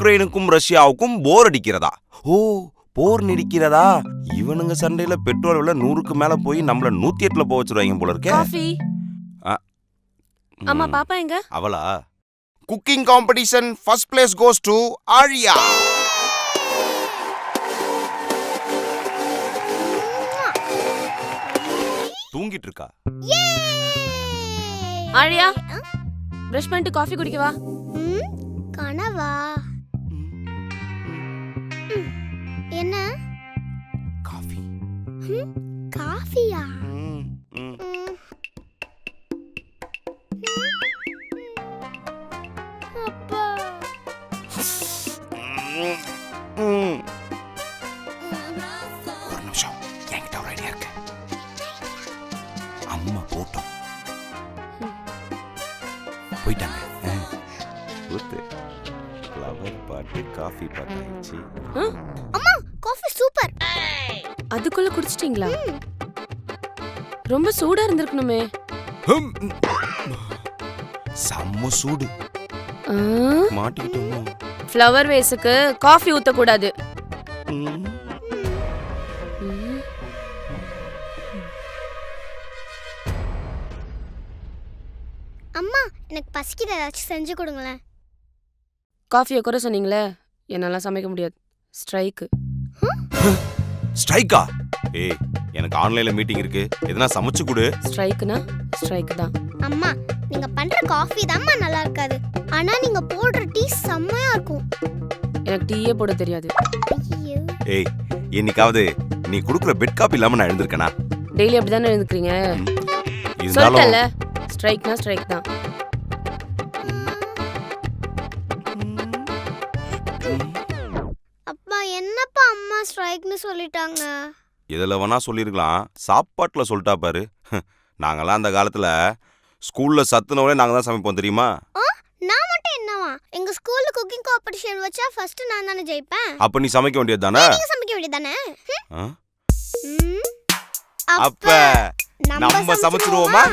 உக்ரைனுக்கும் ரஷ்யாவுக்கும் போர் அடிக்கிறதா? ஓ, போர் நீடிக்கிறதா? இவனுங்க சண்டையில பெட்ரோல் விலை 100க்கு மேல போய் நம்மள 108ல போக வச்சிருவாங்க போல இருக்கே. காஃபி. அம்மா பாப்பா எங்க? அவளா? Cooking competition first place goes to ஆழியா. தூங்கிட்டு இருக்கா. ஆழியா, பிரஷ் பண்ணிட்டு காஃபி குடிக்கவா? கனவா? என்ன? காஃபி. காஃபியா? அப்பா. ஒரு நிமிஷம், என்கிட்ட ஒரு ஐடியா இருக்கு. அம்மா போட்டோம் போயிட்டாங்க. ஃப்ளவர் பாட்டு காஃபி பாட்டு ஆயிடுச்சு. அம்மா, காஃபி சூப்பர். அதுக்குள்ள குடிச்சிட்டீங்களா? ரொம்ப சூடா இருந்திருக்கணுமே. செம்ம சூடு. மாட்டிக்கிட்டோமோ? ஃப்ளவர் வேஸுக்கு காஃபி ஊத்த கூடாது. அம்மா, எனக்கு பசிக்குது, ஏதாச்சும் செஞ்சு கொடுங்களேன். காஃபியை குறை சொன்னீங்களே, என்னால சமைக்க முடியாது. ஸ்ட்ரைக்கு. ஸ்ட்ரைக்கா? ஏய், எனக்கு ஆன்லைன்ல மீட்டிங் இருக்கு, எதனா சமைச்சு கொடு. ஸ்ட்ரைக்குனா ஸ்ட்ரைக் தான். அம்மா, நீங்க பண்ற காஃபி தான்மா நல்லா இருக்காது. ஆனா நீங்க போடுற டீ செம்மையா இருக்கும். எனக்கு டீயே போட தெரியாது. ஐயோ. ஏய், என்னைக்காவது நீ குடுக்குற பெட் காப்பி இல்லாம நான் எழுந்திருக்கேனா? டெய்லி அப்படிதானே எழுந்துக்கிறீங்க? இருந்தாலும் சொல்லிட்டல, ஸ்ட்ரைக்னா ஸ்ட்ரைக் தான். அப்பா, என்னப்பா அம்மா ஸ்ட்ரைக்னு சொல்லிட்டாங்க? இதில் வேணா சொல்லியிருக்கலாம், சாப்பாட்டில் சொல்லிட்டா பாரு. நாங்கெல்லாம் அந்த காலத்தில் ஸ்கூலில் சத்துணவுலே நாங்கள் தான் சமைப்போம் தெரியுமா? நான் மட்டும் என்னவா? எங்க ஸ்கூல்ல குக்கிங் காம்படிஷன் வச்சா ஃபர்ஸ்ட் நான் தானே ஜெயிப்பேன். அப்போ நீ சமைக்க வேண்டியது தானே? நீங்க சமைக்க வேண்டியது தானே? அப்ப நம்ம சமைச்சிருவோமா?